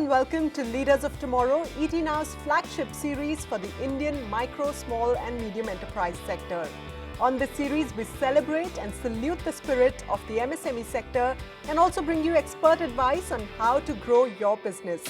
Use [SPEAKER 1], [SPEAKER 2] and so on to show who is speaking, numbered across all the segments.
[SPEAKER 1] and welcome to Leaders of Tomorrow, ET Now's flagship series for the Indian micro, small and medium enterprise sector. On this series, we celebrate and salute the spirit of the MSME sector and also bring you expert advice on how to grow your business.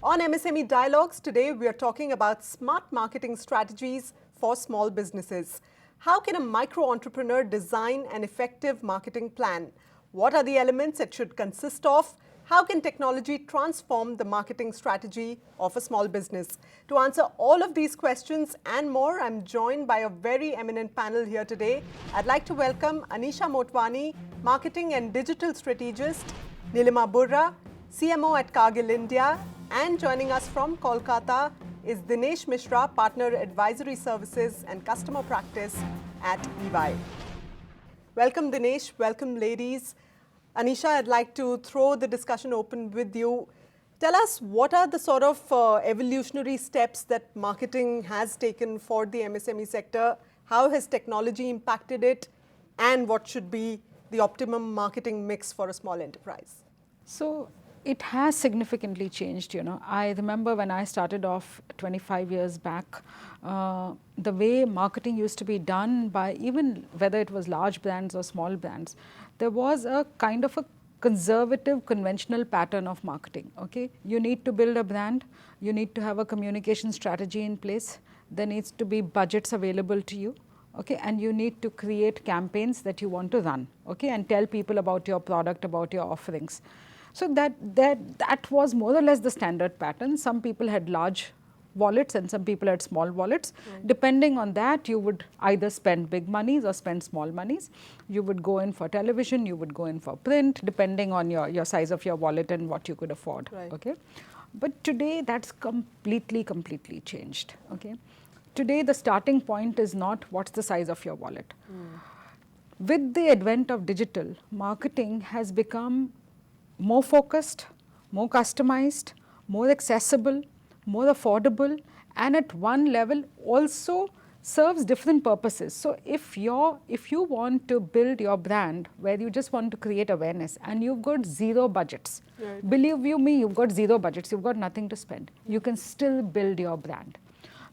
[SPEAKER 1] On MSME Dialogues, today we are talking about smart marketing strategies for small businesses. How can a micro entrepreneur design an effective marketing plan? What are the elements it should consist of? How can technology transform the marketing strategy of a small business? To answer all of these questions and more, I'm joined by a very eminent panel here today. I'd like to welcome Anisha Motwani, Marketing and Digital Strategist, Nilima Burra, CMO at Cargill India, and joining us from Kolkata is Dinesh Mishra, Partner Advisory Services and Customer Practice at EY. Welcome Dinesh, welcome ladies. Anisha, I'd like to throw the discussion open with you. Tell us, what are the sort of evolutionary steps that marketing has taken for the MSME sector? How has technology impacted it? And what should be the optimum marketing mix for a small enterprise?
[SPEAKER 2] So it has significantly changed. I remember when I started off 25 years back, the way marketing used to be done by even whether it was large brands or small brands, there was a kind of a conservative, conventional pattern of marketing. Okay, you need to build a brand, you need to have a communication strategy in place, there needs to be budgets available to you. Okay, and you need to create campaigns that you want to run. Okay, and tell people about your product, about your offerings. So that was more or less the standard pattern. Some people had large wallets and some people had small wallets. Right. Depending on that, you would either spend big monies or spend small monies. You would go in for television, you would go in for print, depending on your size of your wallet and what you could afford. Right. Okay, but today that's completely changed. Okay, today the starting point is not what's the size of your wallet. With the advent of digital, marketing has become more focused, more customized, more accessible, more affordable, and at one level also serves different purposes. So if you want to build your brand where you just want to create awareness and you've got zero budgets, right. Believe you me, you've got zero budgets, you've got nothing to spend, you can still build your brand.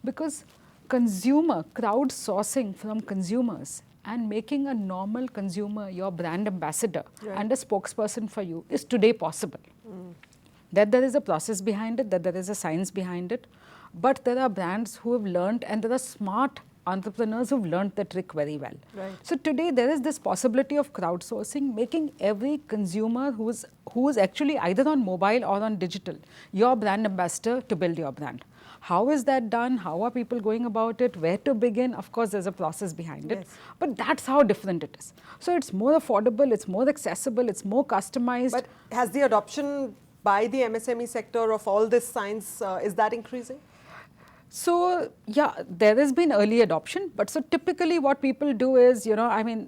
[SPEAKER 2] Because crowdsourcing from consumers and making a normal consumer your brand ambassador, right, and a spokesperson for you is today possible. That there is a process behind it, that there is a science behind it, but there are brands who have learned and there are smart entrepreneurs who've learned the trick very well. Right. So today there is this possibility of crowdsourcing, making every consumer who's actually either on mobile or on digital your brand ambassador to build your brand. How is that done? How are people going about it? Where to begin? Of course, there's a process behind it, but that's how different it is. So it's more affordable, it's more accessible, it's more customized.
[SPEAKER 1] But has the adoption by the MSME sector of all this science, is that increasing?
[SPEAKER 2] So yeah, there has been early adoption, but so typically what people do is,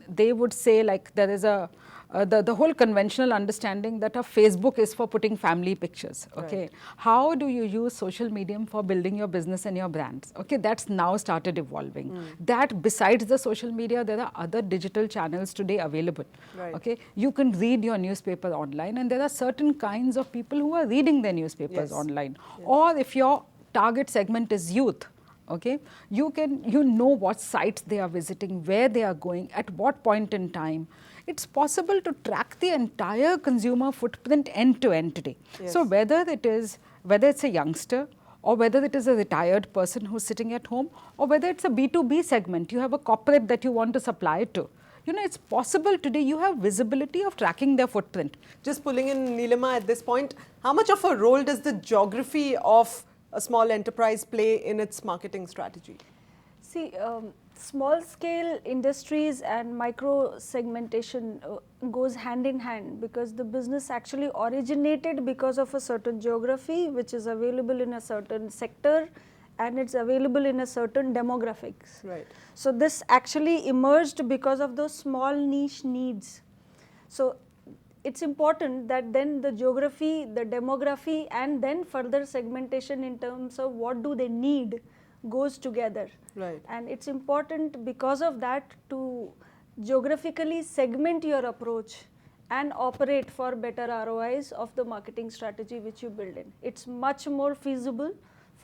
[SPEAKER 2] they would say like there is the whole conventional understanding that a Facebook is for putting family pictures. Okay, right. How do you use social media for building your business and your brands? Okay, that's now started evolving. That besides the social media, there are other digital channels today available. Right. Okay, you can read your newspaper online, and there are certain kinds of people who are reading their newspapers online. Yes. Or if your target segment is youth, okay, you know what sites they are visiting, where they are going, at what point in time. It's possible to track the entire consumer footprint end to end today. Yes. So whether it's a youngster, or whether it is a retired person who's sitting at home, or whether it's a B2B segment, you have a corporate that you want to supply to. It's possible today, you have visibility of tracking their footprint.
[SPEAKER 1] Just pulling in Nilima at this point, how much of a role does the geography of a small enterprise play in its marketing strategy?
[SPEAKER 3] See, small scale industries and micro segmentation goes hand in hand, because the business actually originated because of a certain geography which is available in a certain sector and it's available in a certain demographics. Right. So this actually emerged because of those small niche needs. So it's important that then the geography, the demography, and then further segmentation in terms of what do they need goes together. Right. And it's important because of that to geographically segment your approach and operate for better ROIs of the marketing strategy which you build in. It's much more feasible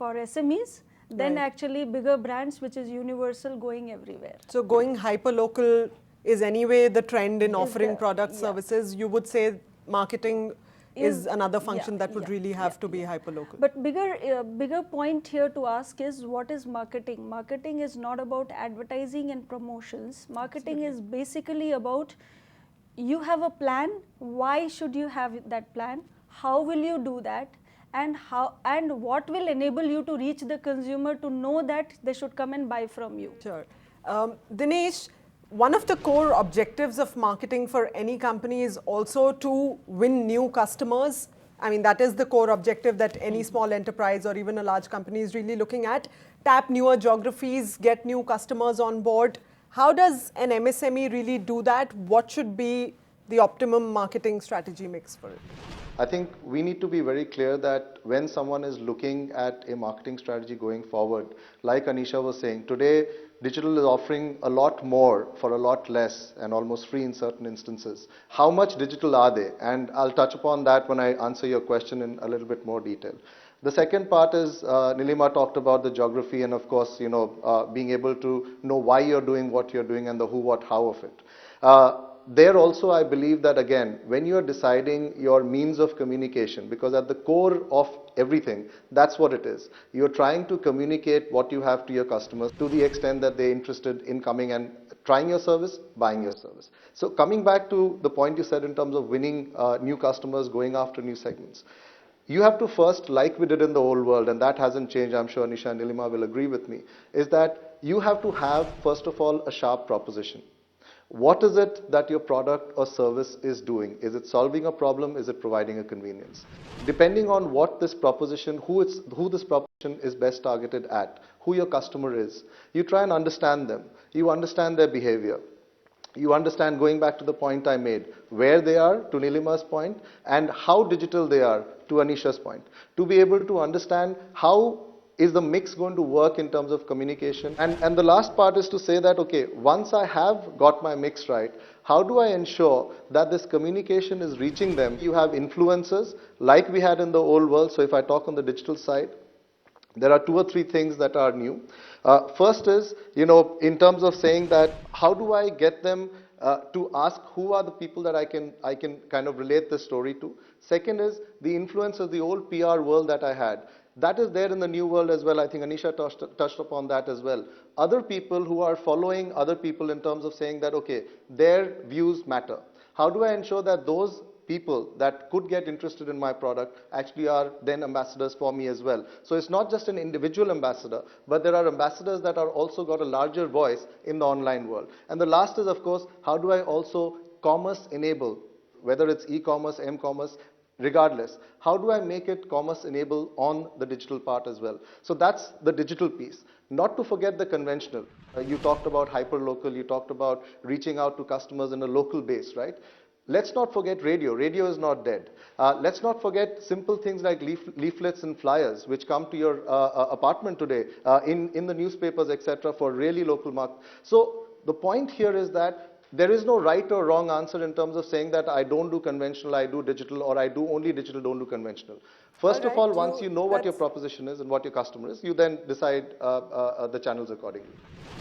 [SPEAKER 3] for SMEs than
[SPEAKER 1] Right.
[SPEAKER 3] actually bigger brands, which is universal, going everywhere.
[SPEAKER 1] So going hyper-local is anyway the trend in offering product
[SPEAKER 3] yeah.
[SPEAKER 1] services. You would say marketing is another function
[SPEAKER 3] yeah,
[SPEAKER 1] that would
[SPEAKER 3] yeah,
[SPEAKER 1] really have
[SPEAKER 3] yeah,
[SPEAKER 1] to be
[SPEAKER 3] yeah.
[SPEAKER 1] hyper-local.
[SPEAKER 3] But bigger point here to ask is, what is marketing? Marketing is not about advertising and promotions. Marketing is basically about, you have a plan, why should you have that plan, how will you do that, and what will enable you to reach the consumer to know that they should come and buy from you.
[SPEAKER 1] Sure. Dinesh, one of the core objectives of marketing for any company is also to win new customers. I mean, that is the core objective that any small enterprise or even a large company is really looking at. Tap newer geographies, get new customers on board. How does an MSME really do that? What should be the optimum marketing strategy mix for it?
[SPEAKER 4] I think we need to be very clear that when someone is looking at a marketing strategy going forward, like Anisha was saying, today digital is offering a lot more for a lot less and almost free in certain instances. How much digital are they? And I'll touch upon that when I answer your question in a little bit more detail. The second part is, Nilima talked about the geography and of course, being able to know why you're doing what you're doing and the who, what, how of it. There also, I believe that again, when you're deciding your means of communication, because at the core of everything, that's what it is. You're trying to communicate what you have to your customers to the extent that they're interested in coming and trying your service, buying your service. So coming back to the point you said in terms of winning new customers, going after new segments. You have to first, like we did in the old world, and that hasn't changed, I'm sure Anisha and Nilima will agree with me, is that you have to have, first of all, a sharp proposition. What is it that your product or service is doing? Is it solving a problem? Is it providing a convenience? Depending on what this proposition, who this proposition is best targeted at, who your customer is, you try and understand them. You understand their behavior. You understand, going back to the point I made, where they are, to Nilima's point, and how digital they are, to Anisha's point. To be able to understand how is the mix going to work in terms of communication? And the last part is to say that, okay, once I have got my mix right, how do I ensure that this communication is reaching them? You have influencers, like we had in the old world. So if I talk on the digital side, there are 2 or 3 things that are new. First is, in terms of saying that, how do I get them to ask who are the people that I can kind of relate this story to? Second is the influencers, the old PR world that I had. That is there in the new world as well. I think Anisha touched upon that as well. Other people who are following other people in terms of saying that, okay, their views matter. How do I ensure that those people that could get interested in my product actually are then ambassadors for me as well? So it's not just an individual ambassador, but there are ambassadors that are also got a larger voice in the online world. And the last is, of course, how do I also commerce enable, whether it's e-commerce, m-commerce, regardless, how do I make it commerce enable on the digital part as well? So that's the digital piece. Not to forget the conventional. You talked about hyper-local, you talked about reaching out to customers in a local base, right? Let's not forget radio. Radio is not dead. Let's not forget simple things like leaflets and flyers, which come to your apartment today, in the newspapers, etc., for really local market. So the point here is that there is no right or wrong answer in terms of saying that I don't do conventional, I do digital, or I do only digital, don't do conventional. First of all, once you know what your proposition is and what your customer is, you then decide the channels accordingly.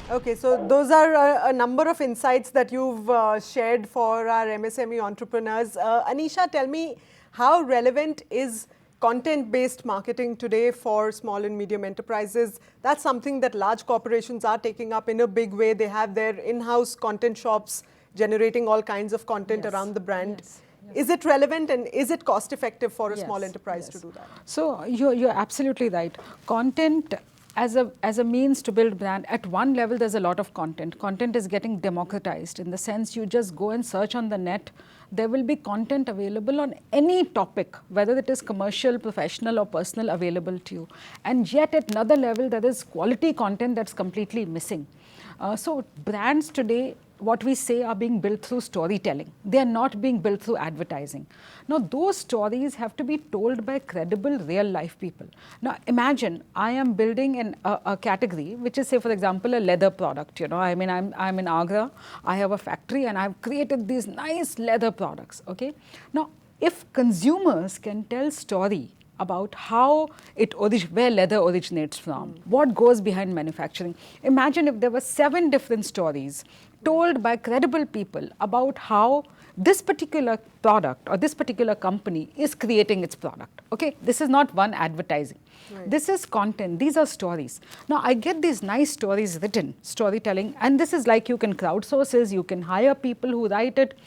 [SPEAKER 1] Okay, so those are a number of insights that you've shared for our MSME entrepreneurs. Anisha, tell me, how relevant is content-based marketing today for small and medium enterprises? That's something that large corporations are taking up in a big way. They have their in-house content shops generating all kinds of content around the brand. Yes. Is it relevant and is it cost effective for a small enterprise to do that?
[SPEAKER 2] So you're absolutely right. Content as a means to build brand, at one level there's a lot of content. Content is getting democratized in the sense you just go and search on the net. There will be content available on any topic, whether it is commercial, professional or personal, available to you. And yet at another level there is quality content that's completely missing. So brands today what we say are being built through storytelling. They are not being built through advertising. Now those stories have to be told by credible real life people. Now imagine I am building a category which is, say for example, a leather product. I mean, I'm in Agra, I have a factory and I've created these nice leather products. Okay. Now if consumers can tell story about how where leather originates from, what goes behind manufacturing. Imagine if there were 7 different stories told by credible people about how this particular product or this particular company is creating its product. Okay, this is not one advertising. Right. This is content, these are stories. Now I get these nice stories written, storytelling, and this is like you can crowdsource this, you can hire people who write it,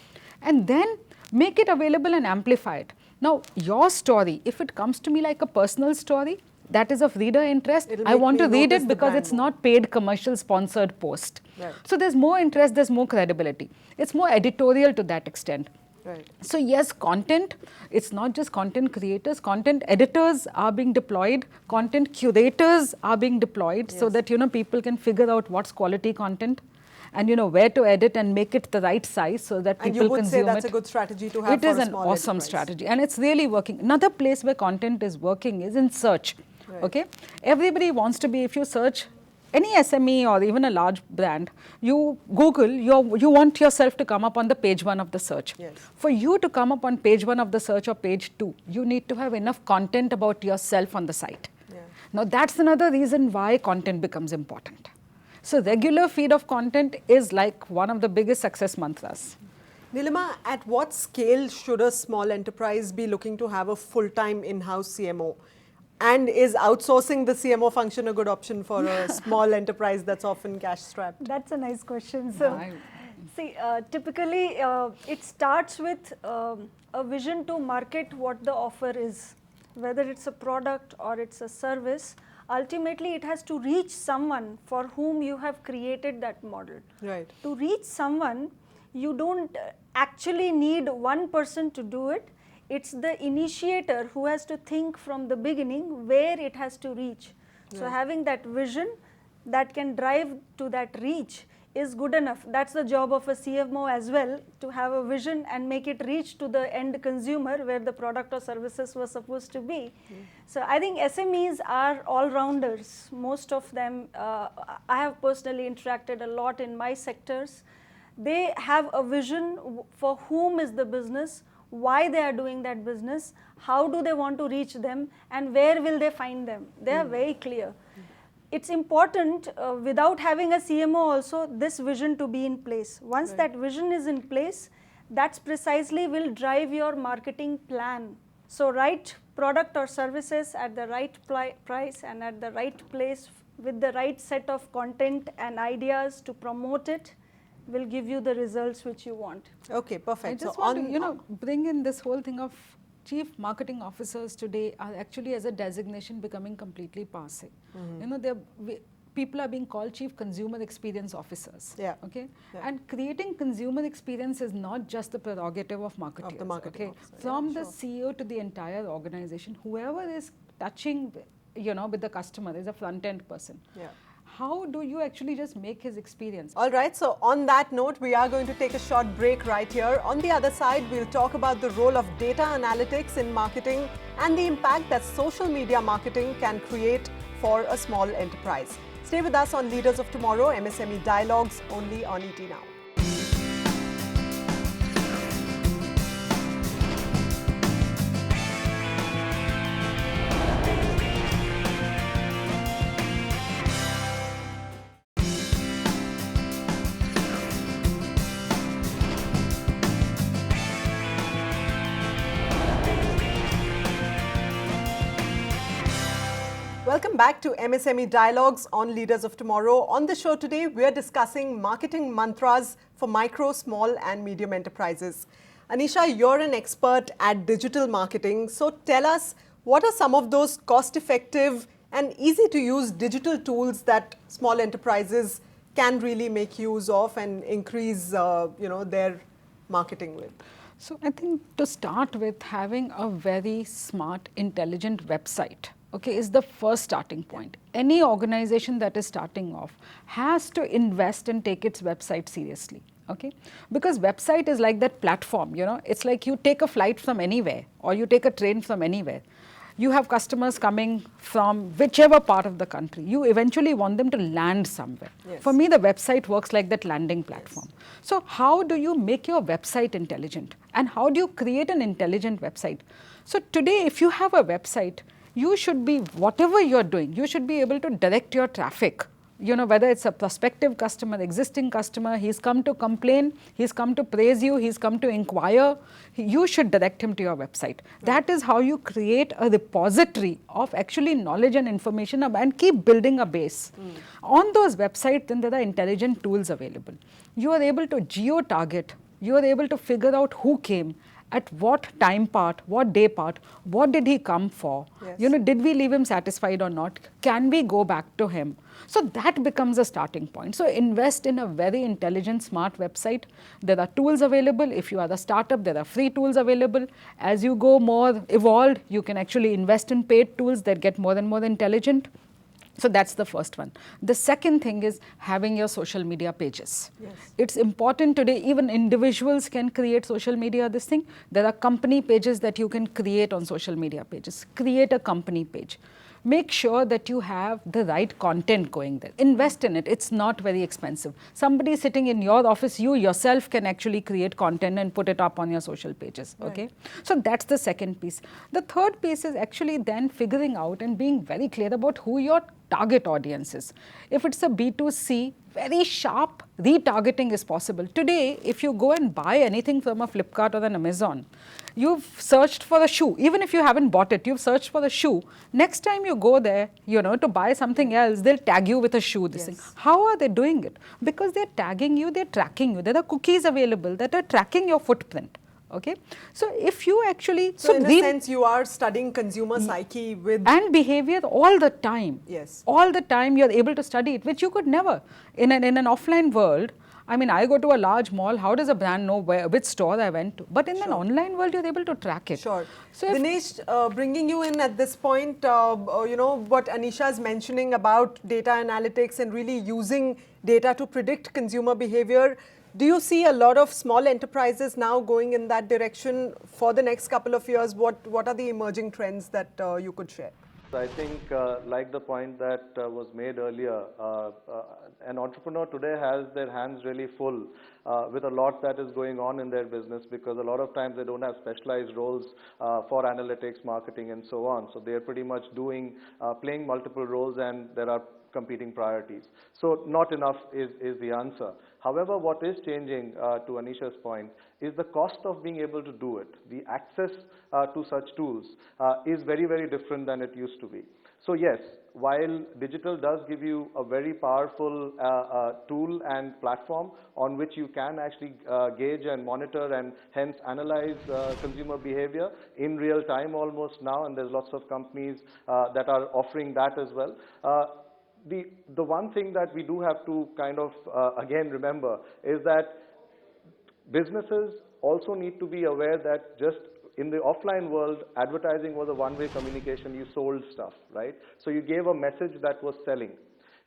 [SPEAKER 2] and then make it available and amplify it. Now your story, if it comes to me like a personal story, that is of reader interest, I want to read it because it's not paid commercial sponsored post. Right. So there's more interest, there's more credibility. It's more editorial to that extent. Right. So yes, content, it's not just content creators, content editors are being deployed, content curators are being deployed, so that people can figure out what's quality content and where to edit and make it the right size so that people consume it. And you would say
[SPEAKER 1] that's a good strategy to have for a small enterprise.
[SPEAKER 2] It is an awesome strategy and it's really working. Another place where content is working is in search. Right. Okay, everybody wants to be, if you search any SME or even a large brand, you Google, you want yourself to come up on the page 1 of the search. Yes. For you to come up on page 1 of the search or page 2, you need to have enough content about yourself on the site. Yeah. Now that's another reason why content becomes important. So regular feed of content is like one of the biggest success mantras.
[SPEAKER 1] Nilima, at what scale should a small enterprise be looking to have a full-time in-house CMO? And is outsourcing the CMO function a good option for a small enterprise that's often cash-strapped?
[SPEAKER 3] That's a nice question. So, see, typically it starts with a vision to market what the offer is, whether it's a product or it's a service. Ultimately, it has to reach someone for whom you have created that model. Right. To reach someone, you don't actually need one person to do it. It's the initiator who has to think from the beginning where it has to reach. Right. So having that vision that can drive to that reach is good enough. That's the job of a CMO as well, to have a vision and make it reach to the end consumer where the product or services were supposed to be. So I think SMEs are all-rounders. Most of them, I have personally interacted a lot in my sectors. They have a vision for whom is the business, why they are doing that business, how do they want to reach them, and where will they find them. They are very clear. It's important without having a CMO also, this vision to be in place. Once that vision is in place, that's precisely will drive your marketing plan. So right product or services at the right price and at the right place with the right set of content and ideas to promote it will give you the results which you want.
[SPEAKER 1] Okay, perfect.
[SPEAKER 2] I just want to, bring in this whole thing of chief marketing officers today are actually as a designation becoming completely passé. People are being called chief consumer experience officers. Yeah. Okay. Yeah. And creating consumer experience is not just the prerogative of marketers. Of the marketing officer. From the CEO to the entire organization, whoever is touching, with the customer is a front end person. Yeah. How do you actually just make his experience?
[SPEAKER 1] All right, so on that note, we are going to take a short break right here. On the other side, we'll talk about the role of data analytics in marketing and the impact that social media marketing can create for a small enterprise. Stay with us on Leaders of Tomorrow, MSME Dialogues, only on ET Now. Welcome back to MSME Dialogues on Leaders of Tomorrow. On the show today, we're discussing marketing mantras for micro, small and medium enterprises. Anisha, you're an expert at digital marketing. So tell us, what are some of those cost-effective and easy-to-use digital tools that small enterprises can really make use of and increase their marketing with?
[SPEAKER 2] So I think to start with, having a very smart, intelligent website, okay, is the first starting point. Any organization that is starting off has to invest and take its website seriously. Okay, because website is like that platform, you know, it's like you take a flight from anywhere or you take a train from anywhere. You have customers coming from whichever part of the country. You eventually want them to land somewhere.
[SPEAKER 1] Yes.
[SPEAKER 2] For me, the website works like that landing platform. Yes. So how do you make your website intelligent? And how do you create an intelligent website? So today, if you have a website, you should be, whatever you're doing, you should be able to direct your traffic. You know, whether it's a prospective customer, existing customer, he's come to complain, he's come to praise you, he's come to inquire, you should direct him to your website. That is how you create a repository of actually knowledge and information and keep building a base. On those websites, then there are intelligent tools available. You are able to geo-target, you are able to figure out who came, at what time part, what day part, what did he come for?
[SPEAKER 1] Yes.
[SPEAKER 2] You know, did we leave him satisfied or not? Can we go back to him? So that becomes a starting point. So invest in a very intelligent, smart website. There are tools available. If you are a startup, there are free tools available. As you go more evolved, you can actually invest in paid tools that get more and more intelligent. So that's the first one. The second thing is having your social media pages.
[SPEAKER 1] Yes.
[SPEAKER 2] It's important today, even individuals can create social media, this thing. There are company pages that you can create on social media pages. Create a company page. Make sure that you have the right content going there. Invest in it. It's not very expensive. Somebody sitting in your office, you yourself can actually create content and put it up on your social pages. Okay. Right. So that's the second piece. The third piece is actually then figuring out and being very clear about who your target audience is. If it's a B2C, very sharp retargeting is possible. Today, if you go and buy anything from a Flipkart or an Amazon, you've searched for a shoe. Even if you haven't bought it, you've searched for the shoe. Next time you go there, you know, to buy something else, they'll tag you with a shoe. This thing. How are they doing it? Because they're tagging you, they're tracking you. There are cookies available that are tracking your footprint. Okay, so if you actually
[SPEAKER 1] so in a sense you are studying consumer psyche with
[SPEAKER 2] and behavior all the time.
[SPEAKER 1] Yes,
[SPEAKER 2] all the time you're able to study it, which you could never in an offline world. I mean, I go to a large mall, how does a brand know which store I went to? But in an online world, you're able to track it.
[SPEAKER 1] Sure.
[SPEAKER 2] So
[SPEAKER 1] Dinesh, bringing you in at this point, you know, what Anisha is mentioning about data analytics and really using data to predict consumer behavior, do you see a lot of small enterprises now going in that direction for the next couple of years? What are the emerging trends that you could share?
[SPEAKER 4] I think, like the point that was made earlier, an entrepreneur today has their hands really full with a lot that is going on in their business, because a lot of times they don't have specialized roles for analytics, marketing, and so on. So they're pretty much doing, playing multiple roles, and there are competing priorities. So not enough is the answer. However, what is changing, to Anisha's point, is the cost of being able to do it. The access to such tools is very, very different than it used to be. So yes, while digital does give you a very powerful tool and platform on which you can actually gauge and monitor and hence analyze consumer behavior in real time almost now, and there's lots of companies that are offering that as well. The one thing that we do have to kind of again remember is that businesses also need to be aware that just in the offline world, advertising was a one-way communication. You sold stuff, right? So you gave a message that was selling.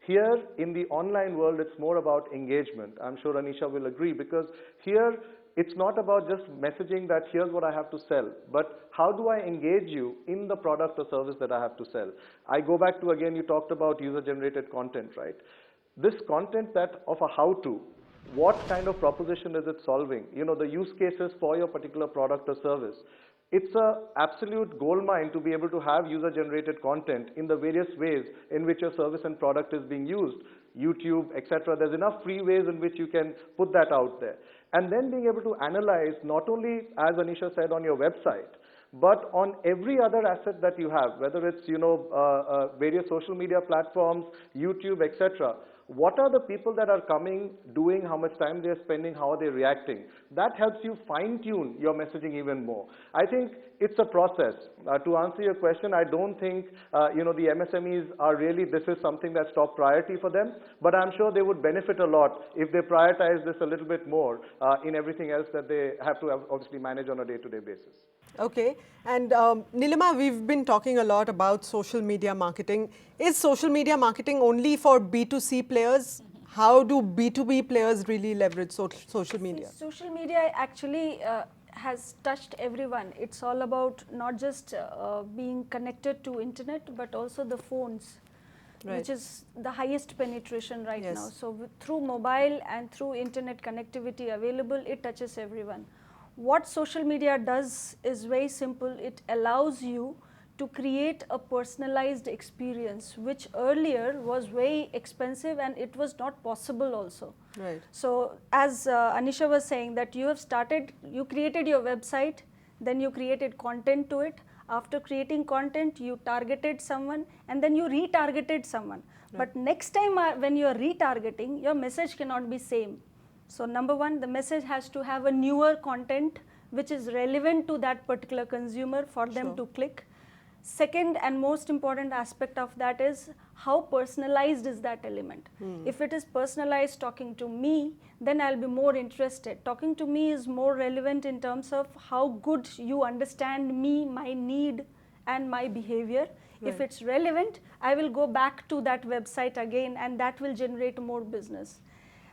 [SPEAKER 4] Here in the online world, it's more about engagement. I'm sure Anisha will agree, because here it's not about just messaging that here's what I have to sell, but how do I engage you in the product or service that I have to sell? I go back to, again, you talked about user-generated content, right? This content that of a how-to, what kind of proposition is it solving? You know, the use cases for your particular product or service. It's an absolute goldmine to be able to have user-generated content in the various ways in which your service and product is being used. YouTube, etc. There's enough free ways in which you can put that out there. And then being able to analyze not only, as Anisha said, on your website, but on every other asset that you have, whether it's, you know, various social media platforms, YouTube, etc. What are the people that are coming, doing, how much time they're spending, how are they reacting? That helps you fine-tune your messaging even more. I think it's a process. To answer your question, I don't think, you know, the MSMEs are really, this is something that's top priority for them, but I'm sure they would benefit a lot if they prioritize this a little bit more in everything else that they have to obviously manage on a day-to-day basis.
[SPEAKER 1] Okay, and Nilima, we've been talking a lot about social media marketing. Is social media marketing only for B2C players? How do B2B players really leverage social media?
[SPEAKER 3] Social media actually has touched everyone. It's all about not just being connected to internet, but also the phones, which is the highest penetration right now. So through mobile and through internet connectivity available, it touches everyone. What social media does is very simple. It allows you to create a personalized experience, which earlier was very expensive and it was not possible also.
[SPEAKER 1] Right.
[SPEAKER 3] So as Anisha was saying, that you created your website, then you created content to it. After creating content, you targeted someone and then you retargeted someone. Right. But next time when you are retargeting, your message cannot be same. So number one, the message has to have a newer content which is relevant to that particular consumer for them to click. Second and most important aspect of that is how personalized is that element. If it is personalized talking to me, then I'll be more interested. Talking to me is more relevant in terms of how good you understand me, my need and my behavior. Right. If it's relevant, I will go back to that website again and that will generate more business.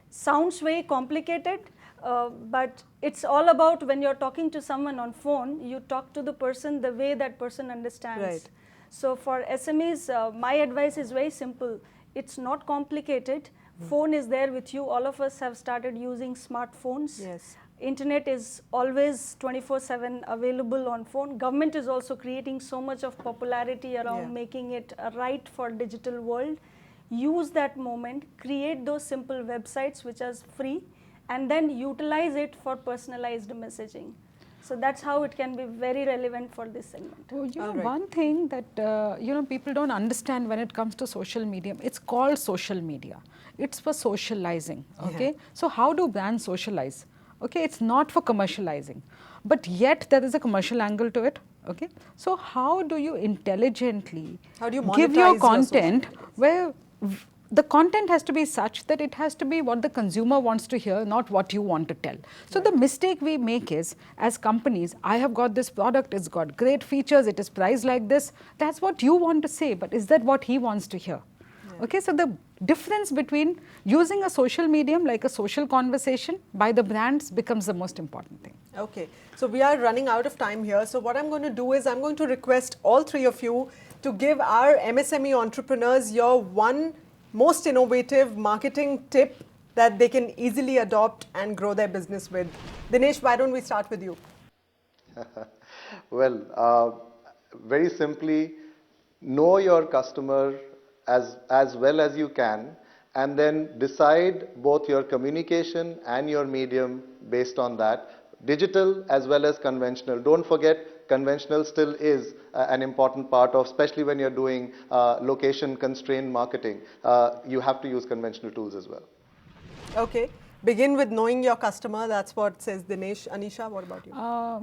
[SPEAKER 3] Sounds very complicated, but it's all about when you're talking to someone on phone, you talk to the person the way that person understands. Right. So for SMEs, my advice is very simple. It's not complicated. Phone is there with you. All of us have started using smartphones. Yes. Internet is always 24/7 available on phone. Government is also creating so much of popularity around making it right for digital world. Use that moment, create those simple websites which are free, and then utilize it for personalized messaging. So that's how it can be very relevant for this segment.
[SPEAKER 2] Oh, one thing that people don't understand when it comes to social media, it's called social media. It's for socializing. Okay, so how do brands socialize? Okay, it's not for commercializing, but yet there is a commercial angle to it. Okay, so how do you intelligently give your content where the content has to be such that it has to be what the consumer wants to hear, not what you want to tell. So the mistake we make is, as companies, I have got this product, it's got great features, it is priced like this. That's what you want to say, but is that what he wants to hear? Okay, so the difference between using a social medium like a social conversation by the brands becomes the most important thing.
[SPEAKER 1] Okay, so we are running out of time here. So what I'm going to do is I'm going to request all three of you to give our MSME entrepreneurs your one most innovative marketing tip that they can easily adopt and grow their business with. Dinesh, why don't we start with you?
[SPEAKER 4] Well, very simply, know your customer as well as you can, and then decide both your communication and your medium based on that, digital as well as conventional. Don't forget, conventional still is an important part of, especially when you're doing location constrained marketing. You have to use conventional tools as well.
[SPEAKER 1] Okay. Begin with knowing your customer. That's what says Dinesh. Anisha, what about you?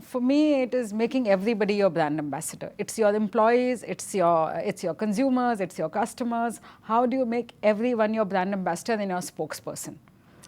[SPEAKER 2] For me, it is making everybody your brand ambassador. It's your employees, it's your consumers, it's your customers. How do you make everyone your brand ambassador and your spokesperson?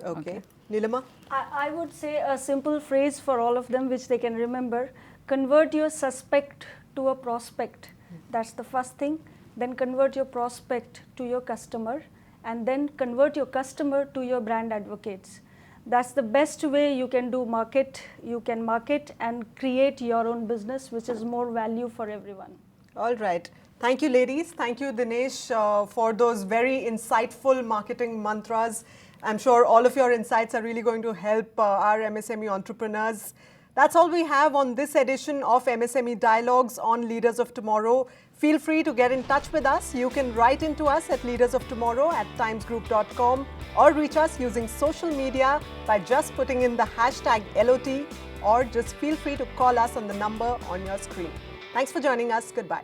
[SPEAKER 1] Okay. Nilima?
[SPEAKER 3] I would say a simple phrase for all of them which they can remember. Convert your suspect to a prospect. That's the first thing. Then convert your prospect to your customer, and then convert your customer to your brand advocates. That's the best way you can do market. You can market and create your own business, which is more value for everyone.
[SPEAKER 1] All right. Thank you, ladies. Thank you, Dinesh, for those very insightful marketing mantras. I'm sure all of your insights are really going to help our MSME entrepreneurs. That's all we have on this edition of MSME Dialogues on Leaders of Tomorrow. Feel free to get in touch with us. You can write into us at leadersoftomorrow@timesgroup.com or reach us using social media by just putting in the hashtag LOT, or just feel free to call us on the number on your screen. Thanks for joining us. Goodbye.